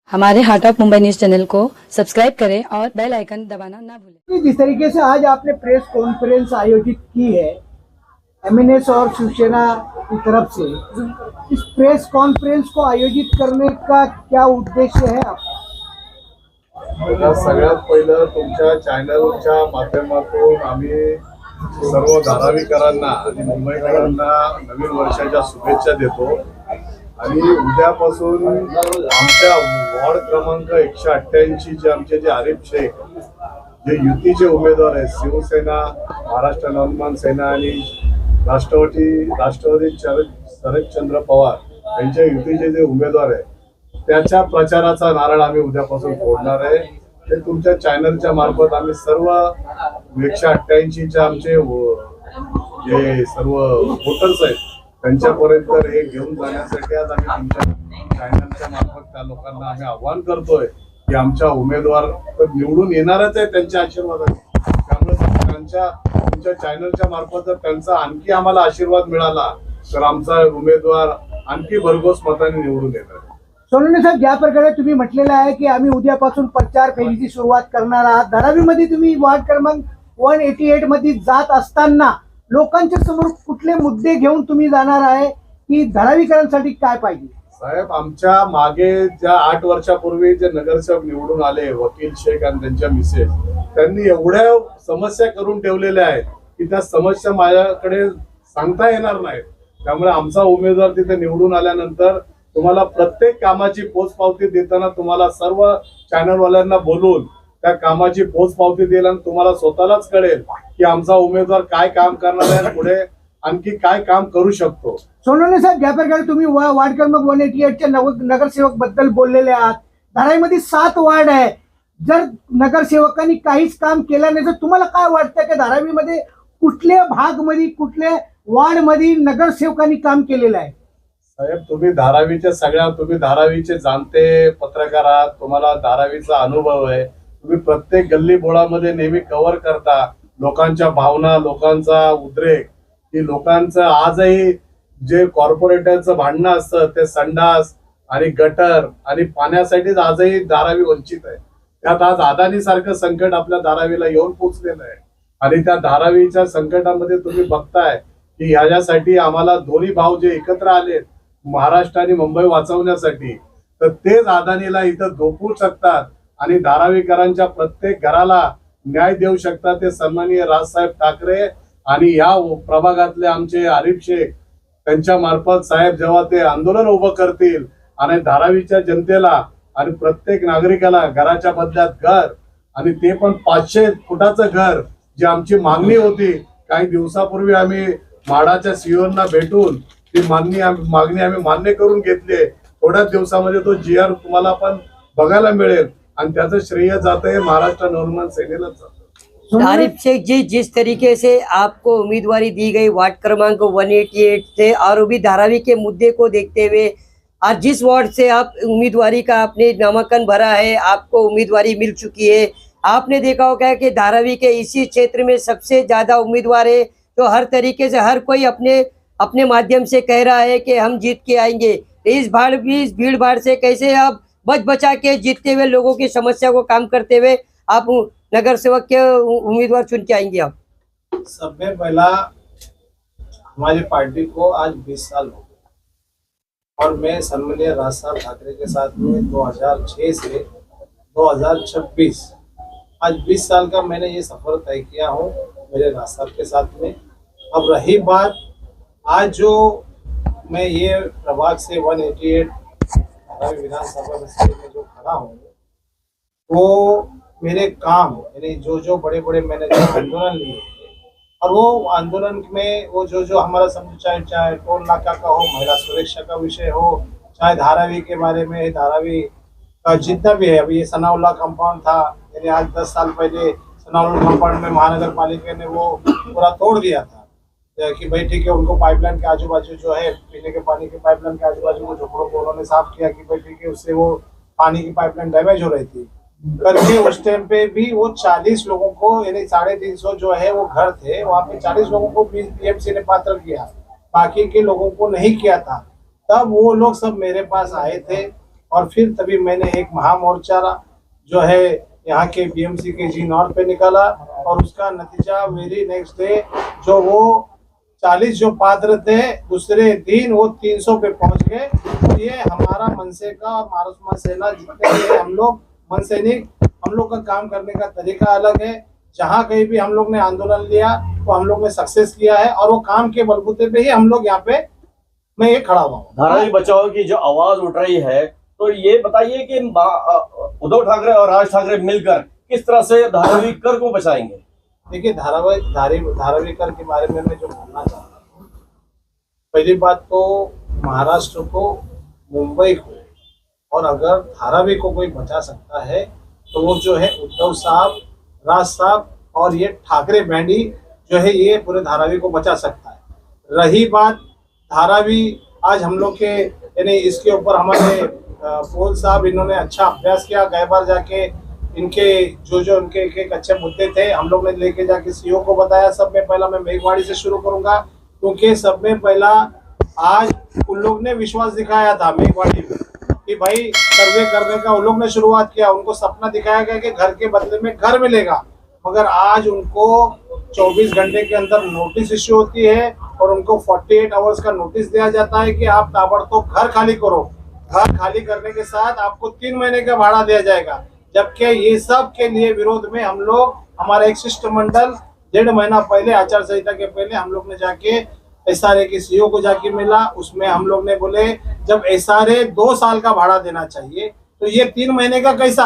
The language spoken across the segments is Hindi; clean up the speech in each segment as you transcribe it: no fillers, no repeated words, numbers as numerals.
हमारे heart of Mumbai news channel को सब्सक्राइब करें और बेल आइकन दबाना ना भूलें। जिस तरीके से आज आपने प्रेस कॉन्फ्रेंस आयोजित की है एमएनएस और शिवसेना की तरफ से, इस प्रेस कॉन्फ्रेंस को आयोजित करने का क्या उद्देश्य है आपका? सगळ्यात पहिलं तुमच्या चॅनलच्या माध्यमातून आम्ही सर्व धारावीकरांना आणि मुंबईकरांना नवीन वर्षाच्या शुभेच्छा देतो आणि उद्यापासून आमच्या वॉर्ड क्रमांक 188 चे आमचे जे आरिफ शेख जे युतीचे उमेदवार आहेत, शिवसेना, महाराष्ट्र नवनिर्माण सेना आणि राष्ट्रवादी शरदचंद्र पवार यांच्या युतीचे जे उमेदवार आहेत त्याच्या प्रचाराचा नारळ आम्ही उद्यापासून फोडणार आहे। ते तुमच्या चॅनलच्या मार्फत आम्ही सर्व 188 चे आमचे जे सर्व वोटर्स आहेत त्यांच्यापर्यंत हे घेऊन जाण्यासाठी आज आम्ही तुमच्या चॅनलच्या मार्फत त्या लोकांना आम्ही आवाहन करतोय की आमच्या उमेदवार निवडून येणारच आहे त्यांच्या आशीर्वादाने। त्यामुळे तुमच्या चॅनलच्या मार्फत जर त्यांचा आणखी आम्हाला आशीर्वाद मिळाला तर आमचा उमेदवार आणखी भरघोस मताने निवडून येणार। सोनवणे साहेब, ज्या प्रकारे तुम्ही म्हटलेलं आहे की आम्ही उद्यापासून प्रचार फेरीची सुरुवात करणार आहात, धारावीमध्ये तुम्ही वार्ड क्रमांक 188 मध्ये जात असताना लोकांच्या समोर कुठले मुद्दे घेऊन तुम्ही जाणार आहे की धारावीकरांसाठी काय पाहिजे? साहेब, आमच्या मागे ज्या 8 वर्षापूर्वी जे नगरसेवक निवडून आले वकील शेख आणि त्यांच्या मिसेस, त्यांनी एवढ्या समस्या करून ठेवलेल्या आहेत की त्या समस्या माझ्याकडे सांगता येणार नाहीत। त्यामुळे आमचा उमेदवार तिथे निवडून आल्यानंतर तुम्हाला प्रत्येक कामाची पोचपावती देताना तुम्हाला सर्व चॅनलवाल्यांना बोलून त्या कामाची पोचपावती देईल आणि तुम्हाला स्वतःलाच कळेल की आमचा उमेदवार काय काम करणार आहे, पुढे आणखी काय काम करू शकतो। सोनवणे साहेब, ज्या प्रकारे तुम्ही वार्ड क्रमांक 188 च्या नगरसेवक बद्दल बोललेले आहात, धारावीमध्ये 7 वार्ड आहे, जर नगरसेवकांनी काहीच काम केलं नाही तर तुम्हाला काय वाटतं की धारावीमध्ये कुठल्या भागमध्ये कुठल्या वार्ड मध्ये नगरसेवकांनी काम केलेलं आहे? साहेब, तुम्ही धारावीचे जाणते पत्रकार आहात, तुम्हाला धारावीचा अनुभव आहे, तुम्ही प्रत्येक गल्ली बोळामध्ये नेहमी कव्हर करता लोकांच्या भावना, लोकांचा उद्रेक, की लोकांचं आजही जे कॉर्पोरेटरचं भांडणं असतं ते संडास आणि गटर आणि पाण्यासाठीच आजही धारावी वंचित आहे। त्यात आज अदानी सारखं संकट आपल्या धारावीला येऊन पोचलेलं आहे आणि त्या धारावीच्या संकटामध्ये तुम्ही बघताय की ह्याच्यासाठी आम्हाला दोन्ही भाऊ जे एकत्र आलेत महाराष्ट्र आणि मुंबई वाचवण्यासाठी, तर तेच अदानीला इथं झोपवू शकतात आणि धारावीकरांच्या प्रत्येक घराला न्याय देऊ शकतात ते सन्माननीय राजसाहेब ठाकरे आणि या प्रभागातले आमचे आरिफ शेख त्यांच्या मार्फत साहेब जेव्हा ते आंदोलन उभं करतील आणि धारावीच्या जनतेला आणि प्रत्येक नागरिकाला घराच्या बदल्यात घर आणि ते पण 500 फुटाचं घर, जी आमची मागणी होती, काही दिवसापूर्वी आम्ही माडाच्या सीओना भेटून ती मागणी आम्ही मान्य करून घेतली। थोड्याच दिवसामध्ये तो जीआर तुम्हाला पण बघायला मिळेल आणि त्याचं श्रेय जात आहे महाराष्ट्र नवनिर्माण सेनेलाच जातं। आरिफ शेख जी, जिस तरीके से आपको उम्मीदवारी दी गई वार्ड क्रमांक 188 से और भी धारावी के मुद्दे को देखते हुए आज जिस वार्ड से आप उम्मीदवारी का आपने नामांकन भरा है, आपको उम्मीदवारी मिल चुकी है, आपने देखा होगा कि धारावी के इसी क्षेत्र में सबसे ज्यादा उम्मीदवार है, तो हर तरीके से हर कोई अपने माध्यम से कह रहा है कि हम जीत के आएंगे। इस भीड़ भाड़ से कैसे आप बचा के जीतते हुए लोगों की समस्या को काम करते हुए आप नगर सेवक के उम्मीदवार चुन के आएंगे? आप सबसे पहला, हमारी पार्टी को आज 20 साल हो गए और मैं सन्माननीय राज साहब ठाकरे के साथ में 2006 से 2026 आज 20 साल का मैंने ये सफर तय किया हूँ मेरे राज साहब के साथ में। अब रही बात आज जो मैं ये प्रभाग से 188 धारावी विधानसभा में जो खड़ा हूँ, वो मेरे काम यानी जो बड़े बड़े मैंने जो आंदोलन लिए और वो आंदोलन में वो जो हमारा समझो चाहे टोल नाका का हो, महिला सुरक्षा का विषय हो, चाहे धारावी के बारे में, धारावी का जितना भी है, अभी ये सनाउल्ला कंपाउंड था, यानी आज 10 साल पहले सनाउल्ला कंपाउंड में महानगर पालिका ने वो पूरा तोड़ दिया था कि भाई ठीक है, उनको पाइपलाइन के आजू बाजू जो है पीने के पानी के पाइपलाइन के आजू बाजू वो झोपड़ों को उन्होंने साफ किया कि भाई ठीक है, उससे वो पानी की पाइपलाइन डैमेज हो रही थी करके उस टाइम पे भी वो 40 लोगों को यानी 350 जो है वो घर थे, वहाँ पे 40 लोगों को बीएमसी ने पात्र किया बाकी के लोगों को नहीं किया था, तब वो लोग सब मेरे पास आए थे और फिर तभी मैंने एक महामोर्चा जो है यहाँ के बीएमसी के जी नॉर्थ पे निकाला और उसका नतीजा वेरी नेक्स्ट डे जो वो 40 जो पात्र थे दूसरे दिन वो 300 पे पहुंच गए। तो ये हमारा मनसे का और महाराष्ट्र सेना जितने भी हम लोग मन सैनिक, हम लोग का काम करने का तरीका अलग है। जहाँ कहीं भी हम लोग ने आंदोलन लिया तो हम लोग ने सक्सेस किया है और वो काम के बलबूते पे ही हम लोग यहाँ पे मैं ये खड़ा हुआ हूँ। धारावी बचाओ की जो आवाज उठ रही है, तो ये बताइए कि उद्धव ठाकरे और राज ठाकरे मिलकर किस तरह से धारावी कर को बचाएंगे? देखिए, धारावी कर के बारे में मैं जो बोलना चाहता हूँ, पहली बात तो महाराष्ट्र को, मुंबई को, और अगर धारावी को कोई बचा सकता है तो वो जो है उद्धव साहब, राज साहब और ये ठाकरे बैंडी जो है ये पूरे धारावी को बचा सकता है। रही बात धारावी, आज हम लोग के यानी इसके ऊपर हमारे पोल साहब इन्होंने अच्छा अभ्यास किया। गए बार जाके इनके जो उनके एक अच्छे मुद्दे थे हम लोग ने लेके जाके सीओ को बताया। सब में पहला मैं मेघवाड़ी से शुरू करूंगा क्योंकि सब में पहला आज उन लोग ने विश्वास दिखाया था मेघवाड़ी में कि भाई सर्वे करने का उन लोग ने शुरुआत किया। उनको सपना दिखाया गया कि घर के बदले में घर मिलेगा, मगर आज उनको 24 घंटे के अंदर नोटिस इश्यू होती है और उनको 48 आवर्स का नोटिस दिया जाता है कि आप ताबड़तोब घर खाली करो। घर खाली करने के साथ आपको 3 महीने का भाड़ा दिया जाएगा। जबकि ये सब के लिए विरोध में हम लोग, हमारा एक शिष्टमंडल 1.5 महीना पहले आचार संहिता के पहले हम लोग ने जाके एसआरए के सीईओ को जाके मिला। उसमें हम लोग ने बोले जब एसआरए 2 साल का भाड़ा देना चाहिए तो ये 3 महीने का कैसा।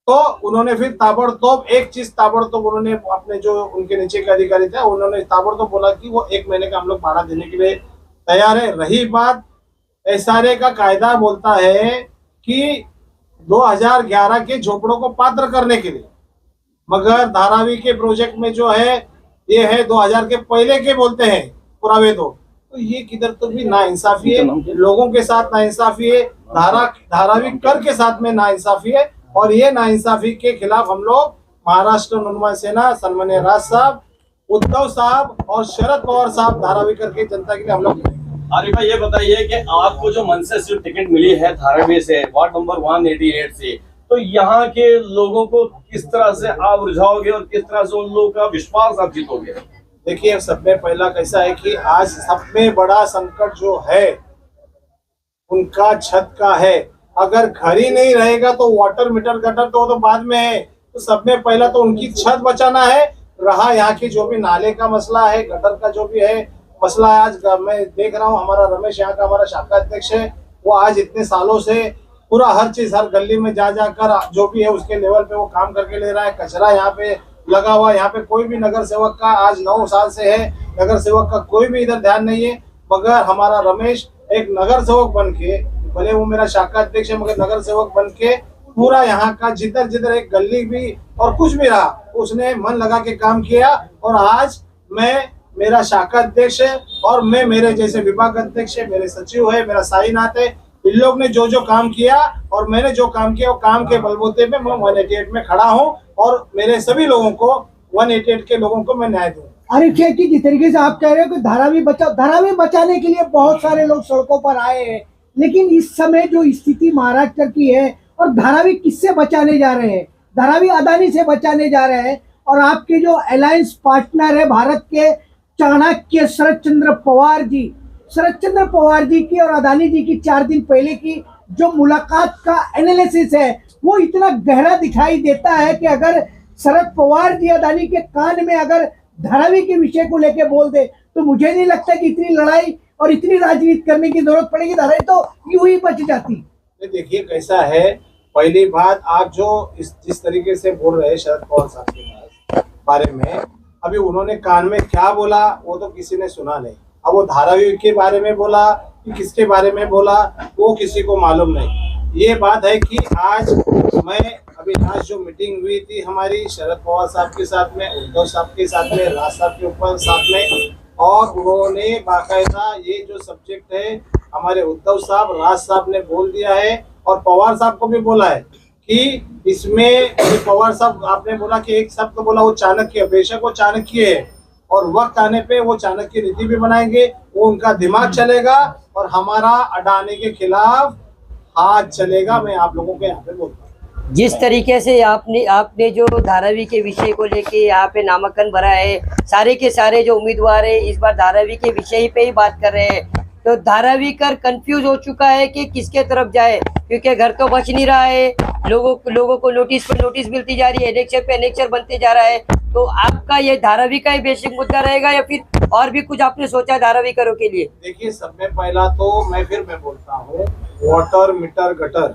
तो उन्होंने फिर ताबड़तोब एक चीज ताबड़तोब उन्होंने अपने जो उनके नीचे के अधिकारी थे उन्होंने ताबड़तोब बोला कि वो 1 महीने का हम लोग भाड़ा देने के लिए तैयार है। रही बात एसआरए का कायदा बोलता है कि 2011 के झोपड़ों को पात्र करने के लिए, मगर धारावी के प्रोजेक्ट में जो है ये है 2000 के पहले के बोलते हैं पुरावे तो ये किधर तो भी नाइंसाफी है, लोगों के साथ नाइंसाफी है, धारावी कर के साथ में नाइंसाफी है। और ये नाइंसाफी के खिलाफ हम लोग महाराष्ट्र नवनिर्माण सेना, सन्माननीय राज साहब, उद्धव साहब और शरद पवार साहब धारावी करके जनता के लिए हम लोग। आरिफ भाई ये बताइए कि आपको जो मनसे से टिकट मिली है धारावी से, वार्ड नंबर 188 से, तो यहाँ के लोगों को किस तरह से आप रिझाओगे और किस तरह से उन लोगों का विश्वास आप जीतोगे? देखिए, सब में पहला कैसा है कि आज सब में बड़ा संकट जो है उनका छत का है। अगर घर ही नहीं रहेगा तो वाटर मीटर गटर तो बाद में है। तो सब में पहला तो उनकी छत बचाना है। रहा यहाँ की जो भी नाले का मसला है, गटर का जो भी है मसला है, आज मैं देख रहा हूँ हमारा रमेश यहाँ का हमारा शाखा अध्यक्ष है, वो आज इतने सालों से पूरा हर चीज हर गली में जा जाकर जो भी है उसके लेवल पे वो काम करके ले रहा है। कचरा यहाँ पे लगा हुआ, यहाँ पे कोई भी नगर सेवक का आज 9 साल से है, नगर सेवक का कोई भी इधर ध्यान नहीं है। मगर हमारा रमेश एक नगर सेवक बन के, भले वो मेरा शाखा अध्यक्ष है मगर नगर सेवक बन के पूरा यहाँ का जिधर जिधर एक गली भी और कुछ भी रहा उसने मन लगा के काम किया। और आज मैं, मेरा शाखा अध्यक्ष है और मैं, मेरे जैसे विभाग अध्यक्ष है, मेरे सचिव है, मेरा साईनाथ है, इन लोग ने जो जो काम किया और मैंने जो काम किया वो काम के बलबूते पे मैं 188 में खड़ा हूँ और मेरे सभी लोगों को 188 के लोगों को मैं न्याय दूँ। अरे जी, जिस तरीके से आप कह रहे हो कि धारावी बचाने के लिए बहुत सारे लोग सड़कों पर आए हैं, लेकिन इस समय जो स्थिति महाराष्ट्र की है और धारावी किससे बचाने जा रहे हैं? धारावी अदानी से बचाने जा रहे हैं। और आपके जो अलायंस पार्टनर है भारत के चाणक्य शरद चंद्र पवार जी की और अदानी जी की 4 दिन पहले की जो मुलाकात का एनालिसिस है वो इतना गहरा दिखाई देता है कि अगर शरद पवार जी अदानी के कान में अगर धारावी के विषय को लेके बोल दे तो मुझे नहीं लगता कि इतनी लड़ाई और इतनी राजनीति करने की जरूरत पड़ेगी। धारावी तो यूं ही बच जाती। देखिए कैसा है, पहली बात आप जो जिस तरीके से बोल रहे हैं शरद पवार साहब के बारे में, अभी उन्होंने कान में क्या बोला वो तो किसी ने सुना नहीं। अब वो धारावी के बारे में बोला कि किसके बारे में बोला वो किसी को मालूम नहीं। ये बात है कि आज मैं अभी आज जो मीटिंग हुई थी हमारी शरद पवार साहब के साथ में, उद्धव साहब के साथ में, राज साहब के ऊपर साथ में, और उन्होंने बाकायदा ये जो सब्जेक्ट है हमारे उद्धव साहब, राज साहब ने बोल दिया है और पवार साहब को भी बोला है कि इसमें पवार साहब आपने बोला कि एक शब्द बोला वो चाणक्य, बेशक वो चाणक्य है और वक्त आने पे वो चाणक्य नीति भी बनाएंगे, वो उनका दिमाग चलेगा और हमारा अडानी के खिलाफ हाथ चलेगा। मैं आप लोगों के यहाँ पे बोलता हूँ। जिस तरीके से आपने जो धारावी के विषय को लेके यहाँ पे नामांकन भरा है, सारे के सारे जो उम्मीदवार है इस बार धारावी के विषय पे ही बात कर रहे हैं, तो धारावी कर कंफ्यूज हो चुका है कि किसके तरफ जाए, क्योंकि घर तो बच नहीं रहा है, लोगों को नोटिस पे नोटिस मिलती जा रही है, एनेक्चर पे एनेक्चर बनते जा रहा है। तो आपका ये धारावी का ही बेसिक मुद्दा रहेगा या फिर और भी कुछ आपने सोचा है धारावी करो के लिए? देखिए, सब में पहला तो मैं बोलता हूँ, वाटर मीटर गटर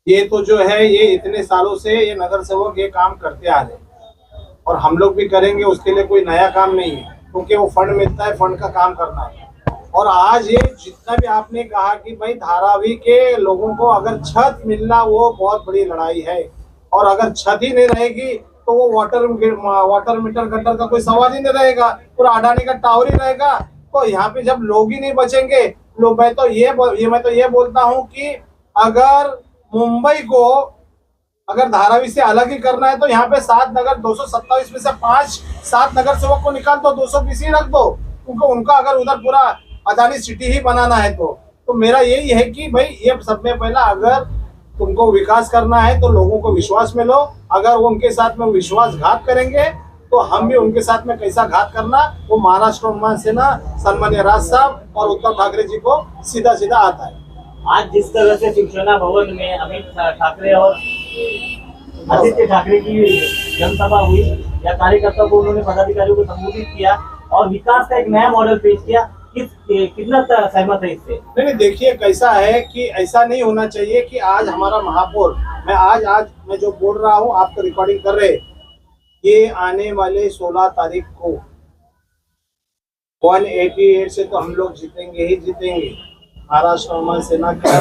ये तो जो है ये इतने सालों से ये नगर सेवक ये काम करते आ रहे हैं और हम लोग भी करेंगे, उसके लिए कोई नया काम नहीं है, क्योंकि वो फंड मिलता है, फंड का काम करना है। और आज ये जितना भी आपने कहा कि भाई धारावी के लोगों को अगर छत मिलना वो बहुत बड़ी लड़ाई है, और अगर छत ही नहीं रहेगी तो वो वाटर मीटर गटर का कोई सवाल ही नहीं रहेगा, पूरा अडानी का टावर ही रहेगा। तो यहाँ पे जब लोग ही नहीं बचेंगे, मैं तो ये बोलता हूँ कि अगर मुंबई को अगर धारावी से अलग ही करना है तो यहाँ पे 7 नगर 227 में से 5-7 नगर सेवक को निकाल दो, 220 ही रख दो, क्योंकि उनका अगर उधर पूरा अदानी सिटी ही बनाना है तो मेरा यही है कि भाई ये सब में पहला अगर तुमको विकास करना है तो लोगों को विश्वास में लो। अगर वो उनके साथ में विश्वासघात करेंगे तो हम भी उनके साथ में कैसा घात करना वो महाराष्ट्र सेना सन्मान्य राज साहब और उद्धव ठाकरे जी को सीधा सीधा आता है। आज जिस तरह से शिवसेना भवन में अमित ठाकरे और आदित्य ठाकरे की जनसभा हुई या कार्यकर्ताओं को उन्होंने पदाधिकारियों को संबोधित किया और विकास का एक नया मॉडल पेश किया, कितना सहमत है इससे? नहीं, देखिए कैसा है कि ऐसा नहीं होना चाहिए कि आज हमारा महापौर, मैं आज मैं जो बोल रहा हूँ आप तो रिकॉर्डिंग कर रहे, ये आने वाले 16 तारीख को 188 से तो हम लोग जीतेंगे ही जीतेंगे। महाराष्ट्र सेना का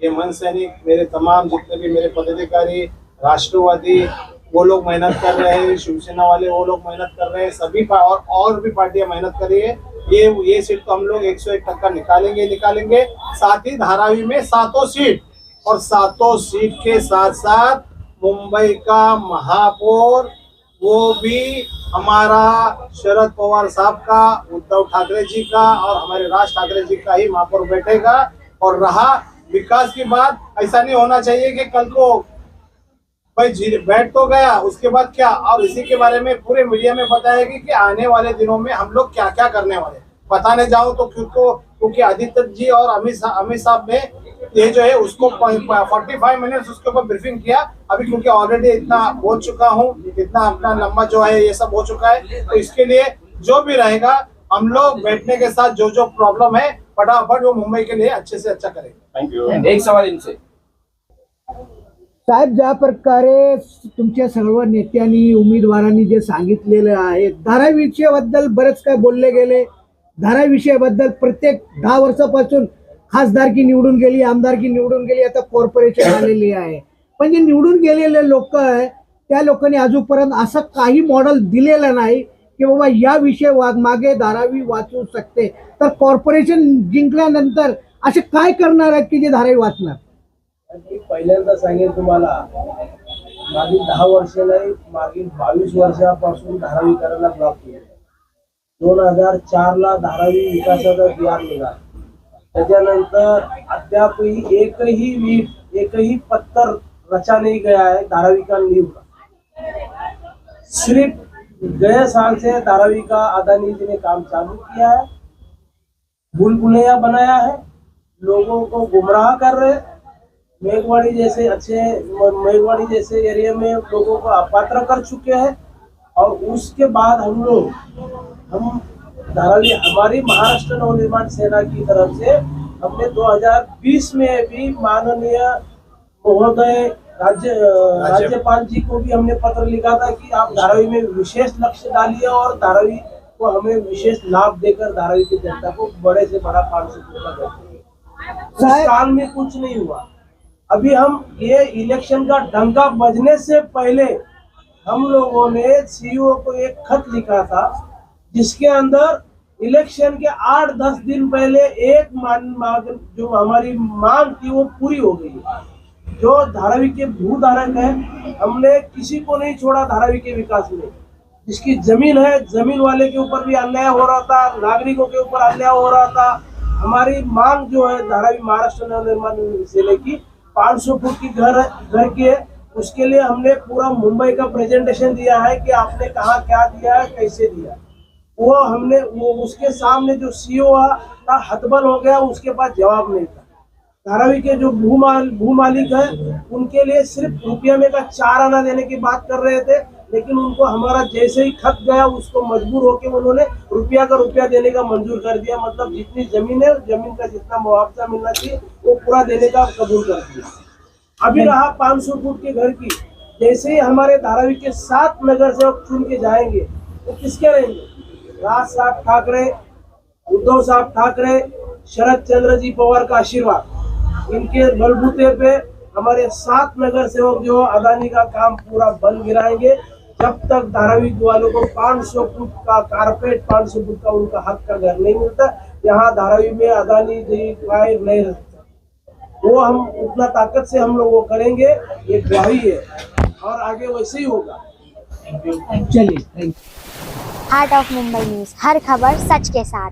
ये मन सैनिक, मेरे तमाम जितने भी मेरे पदाधिकारी, राष्ट्रवादी वो लोग मेहनत कर रहे हैं, शिवसेना वाले वो लोग मेहनत कर रहे हैं, सभी और भी पार्टियां मेहनत कर रही है। ये सीट तो हम लोग 101% निकालेंगे। साथ ही धारावी में 7 सीट और 7 सीट के साथ साथ मुंबई का महापौर वो भी हमारा शरद पवार साहब का, उद्धव ठाकरे जी का और हमारे राज ठाकरे जी का ही महापौर बैठेगा। और रहा विकास की बात, ऐसा नहीं होना चाहिए कि कल को भाई बैठ तो गया उसके बाद क्या, और इसी के बारे में पूरे मीडिया में बताएगी कि आने वाले दिनों में हम लोग क्या क्या करने वाले। बताने जाओ तो क्योंकि आदित्य जी और अमित साहब ने ये जो है उसको 45 मिनट्स उसके ऊपर ब्रीफिंग किया। अभी क्योंकि ऑलरेडी इतना बोल चुका हूँ, इतना अपना लंबा जो है ये सब हो चुका है, तो इसके लिए जो भी रहेगा हम लोग बैठने के साथ जो प्रॉब्लम है फटाफट वो मुंबई के लिए अच्छे से अच्छा करेंगे। Thank you. एक सवाल इनसे साहेब, ज्या प्रकारे तुमच्या सर्व नेत्यांनी उमेदवारांनी जे सांगितलेलं आहे, धारावी विषयाबद्दल बरेच काय बोलले गेले, धारावी विषयाबद्दल प्रत्येक 10 वर्षापासून खासदारकी निवडून गेली, आमदारकी निवडून गेली, आता कॉर्पोरेशन आलेली आहे, पण जे निवडून गेलेले लोक आहे त्या लोकांनी अजूनपर्यंत असं काही मॉडेल दिलेलं नाही की बाबा या विषय मागे धारावी वाचू शकते, तर कॉर्पोरेशन जिंकल्यानंतर असे काय करणार आहेत की जे धारावी वाचणार? पहिल्यांदा सांगेन तुम्हाला, मागील 10 वर्ष नाही, मागील 22 वर्षापासून धारावीकरांना ब्लॉक केले। 2004 धारावी विकासाचा दिवार निघाला, त्याच्यानंतर अद्यापही एकही पत्थर रचा नहीं गया है धारावी का नींव का। सिर्फ गए साल से धारावी का अदानी जी ने काम चालू किया है, भूल भुलैया बनाया है, लोगों को गुमराह कर रहे, मेघवाड़ी जैसे एरिया में लोगों को अपात्र कर चुके हैं। और उसके बाद हम धारावी, हमारी महाराष्ट्र नवनिर्माण सेना की तरफ से हमने 2020 में भी माननीय महोदय राज्यपाल जी को भी हमने पत्र लिखा था कि आप धारावी में विशेष लक्ष्य डालिए और धारावी को हमें विशेष लाभ देकर धारावी की जनता को बड़े से बड़ा 500 करोड़ देंगे। उस साल में कुछ नहीं हुआ। अभी हम ये इलेक्शन का डंका बजने से पहले हम लोगों ने सीईओ को एक खत लिखा था, जिसके अंदर इलेक्शन के 8-10 दिन पहले एक जो हमारी मांग थी वो पूरी हो गई। जो धारावी के भूधारक है, हमने किसी को नहीं छोड़ा धारावी के विकास में। जिसकी जमीन है, जमीन वाले के ऊपर भी अन्याय हो रहा था, नागरिकों के ऊपर अन्याय हो रहा था। हमारी मांग जो है धारावी महाराष्ट्र नवनिर्माण सेना की 500 फुट की घर की है। उसके लिए हमने पूरा मुंबई का प्रेजेंटेशन दिया है कि आपने कहाँ क्या दिया है, कैसे दिया। वो उसके सामने जो सीओ का हतबल हो गया, उसके पास जवाब नहीं था। धारावी के जो भू मालिक है उनके लिए सिर्फ रुपये में का 4 आना देने की बात कर रहे थे, लेकिन उनको हमारा जैसे ही खत गया उसको मजबूर होकर उन्होंने रुपया का रुपया देने का मंजूर कर दिया। मतलब जितनी जमीन है, जमीन का जितना मुआवजा मिलना चाहिए वो पूरा देने का कबूल कर दिया। अभी रहा 500 फुट के घर की, जैसे ही हमारे धारावी के 7 नगर सेवक चुन के जाएंगे वो किसके रहेंगे? राज साहब ठाकरे, उद्धव साहब ठाकरे, शरद चंद्र जी पवार का आशीर्वाद, इनके बलबूते पे हमारे 7 नगर सेवक जो अदानी का काम पूरा बंद गिराएंगे। जब तक धारावी वालों को 500 फुट का कारपेट, 500 फुट का उनका हक का घर नहीं मिलता, यहाँ धारावी में अदानी जी फायर नहीं रहता। वो हम उतना ताकत से हम लोग वो करेंगे, ये ग्वाही है और आगे वैसे ही होगा। चलिए, thank you. Heart of Mumbai news, हर खबर सच के साथ।